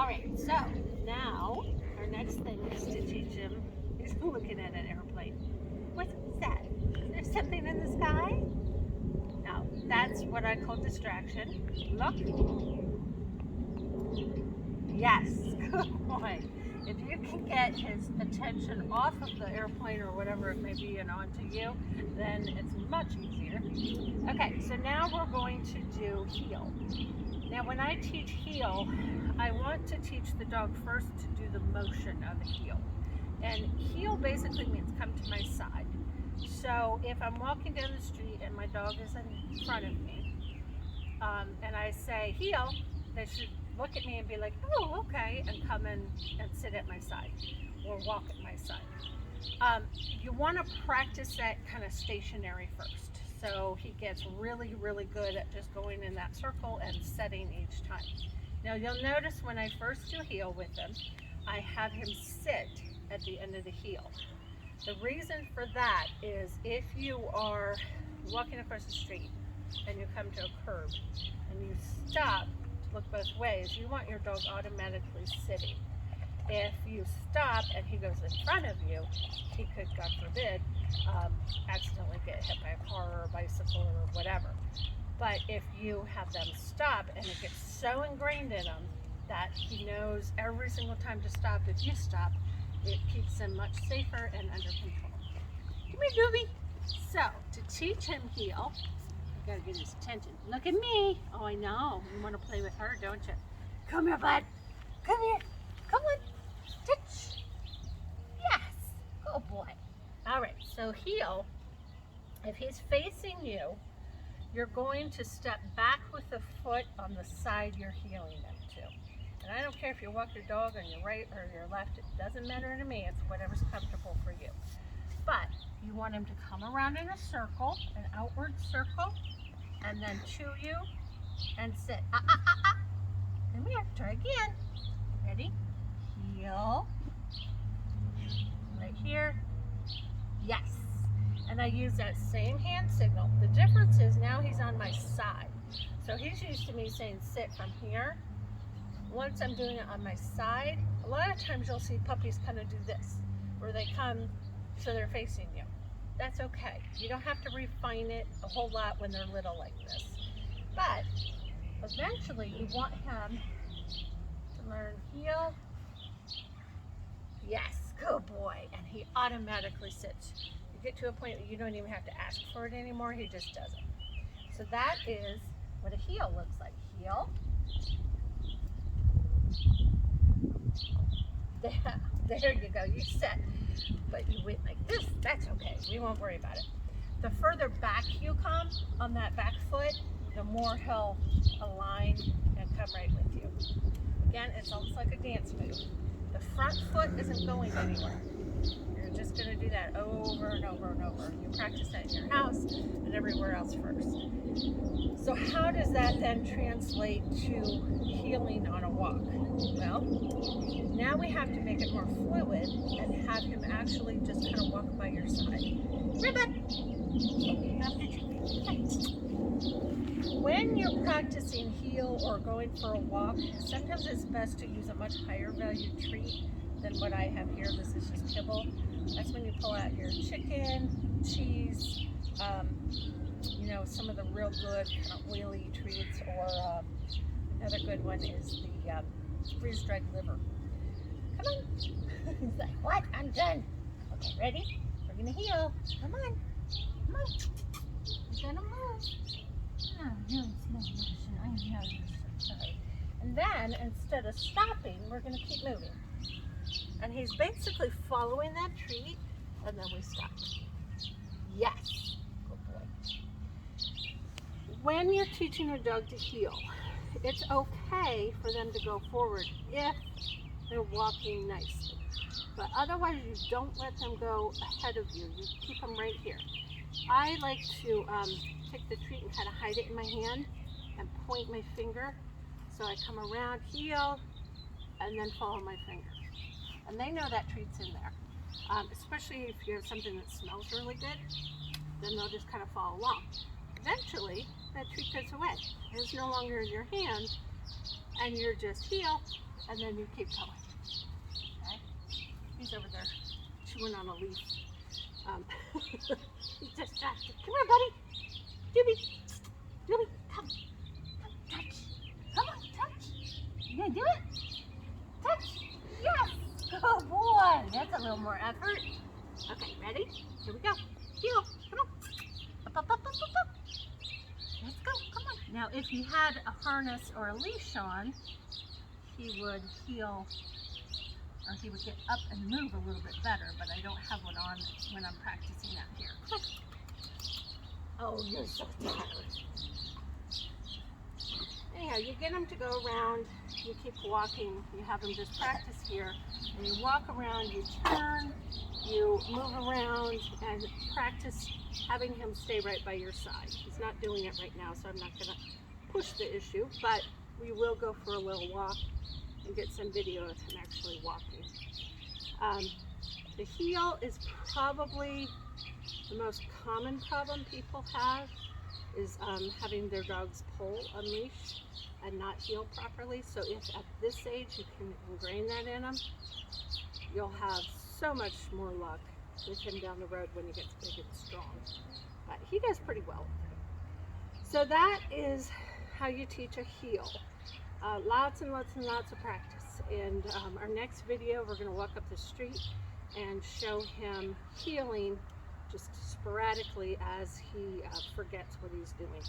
right, so now our next thing is to teach him is looking at an airplane. What's that? Is there something in the sky? No, that's what I call distraction. Look. Yes, good boy. If you can get his attention off of the airplane or whatever it may be and onto you, then it's much easier. Okay, so now we're going to do heel. Now when I teach heel, I want to teach the dog first to do the motion of the heel. And heel basically means come to my side. So if I'm walking down the street and my dog is in front of me, and I say heel, they should look at me and be like, oh, okay, and come in and sit at my side or walk at my side. You want to practice that kind of stationary first. So he gets really, really good at just going in that circle and setting each time. Now you'll notice when I first do heel with him, I have him sit at the end of the heel. The reason for that is if you are walking across the street and you come to a curb and you stop to look both ways, you want your dog automatically sitting. If you stop and he goes in front of you, he could, God forbid, accidentally get hit by a car or a bicycle or whatever. But if you have them stop and it gets so ingrained in them that he knows every single time to stop, if you stop, it keeps him much safer and under control. Come here, Doobie. So, to teach him heel, I gotta get his attention. Look at me. Oh, I know. You want to play with her, don't you? Come here, bud. Come here. Come on. Touch. Yes. Good boy. All right, so heel, if he's facing you, you're going to step back with the foot on the side you're heeling them to. And I don't care if you walk your dog on your right or your left, it doesn't matter to me, it's whatever's comfortable for you. But you want him to come around in a circle, an outward circle, and then to you and sit. Come here, try again. Ready? Heel. Right here. Yes. And I use that same hand signal. The difference is now he's on my side. So he's used to me saying sit from here. Once I'm doing it on my side, a lot of times you'll see puppies kind of do this, where they come so they're facing you. That's okay. You don't have to refine it a whole lot when they're little like this. But eventually you want him to learn heel. Yes, good boy. And he automatically sits. You get to a point where you don't even have to ask for it anymore. He just does it. So that is what a heel looks like. Heel. There you go, you sit. But you went like this, that's okay. We won't worry about it. The further back you come on that back foot, the more he'll align and come right with you. Again, it's almost like a dance move. The front foot isn't going anywhere. You're just going to do that over and over and over. You practice that in your house and everywhere else first. So how does that then translate to heeling on a walk? Well, now we have to make it more fluid and have him actually just kind of walk by your side. Ribbon! When you're practicing heel or going for a walk, sometimes it's best to use a much higher value treat than what I have here. This is just kibble. That's when you pull out your chicken, cheese, you know, some of the real good kind of oily treats, or another good one is the freeze-dried liver. Come on. He's like, what? I'm done. Okay, ready? We're gonna heel. Come on. Come on. You're gonna move. Oh, really slow motion. I know you're so sorry. And then, instead of stopping, we're gonna keep moving. And he's basically following that treat, and then we stop. Yes. Good boy. When you're teaching a dog to heel, it's okay for them to go forward if they're walking nicely. But otherwise, you don't let them go ahead of you. You keep them right here. I like to take the treat and kind of hide it in my hand and point my finger. So I come around, heel, and then follow my finger. And they know that treat's in there. Especially if you have something that smells really good, then they'll just kind of follow along. Eventually, that treat goes away. It's no longer in your hand, and you're just heel, and then you keep going. Okay? He's over there chewing on a leaf. He's distracted. Come here, buddy. Doobie. Doobie, come. Come, touch. Come on, touch. You gonna do it? Touch. Yes. Good boy. That's a little more effort. Okay, ready? Here we go. Heel. Come on. Up, up, up, up, up, up. Let's go. Come on. Now, if he had a harness or a leash on, he would heel, or he would get up and move a little bit better, but I don't have one on when I'm practicing that here. Come on. Oh, you're so tired. Anyhow, you get him to go around, you keep walking, you have him just practice here, and you walk around, you turn, you move around, and practice having him stay right by your side. He's not doing it right now, so I'm not going to push the issue, but we will go for a little walk and get some video of him actually walking. The heel is probably the most common problem people have, is having their dogs pull on leash and not heel properly. So if at this age you can ingrain that in them, you'll have so much more luck with him down the road when he gets big and strong. But he does pretty well with it. So that is how you teach a heel. Lots and lots and lots of practice. And our next video, we're going to walk up the street and show him heeling just sporadically as he forgets what he's doing.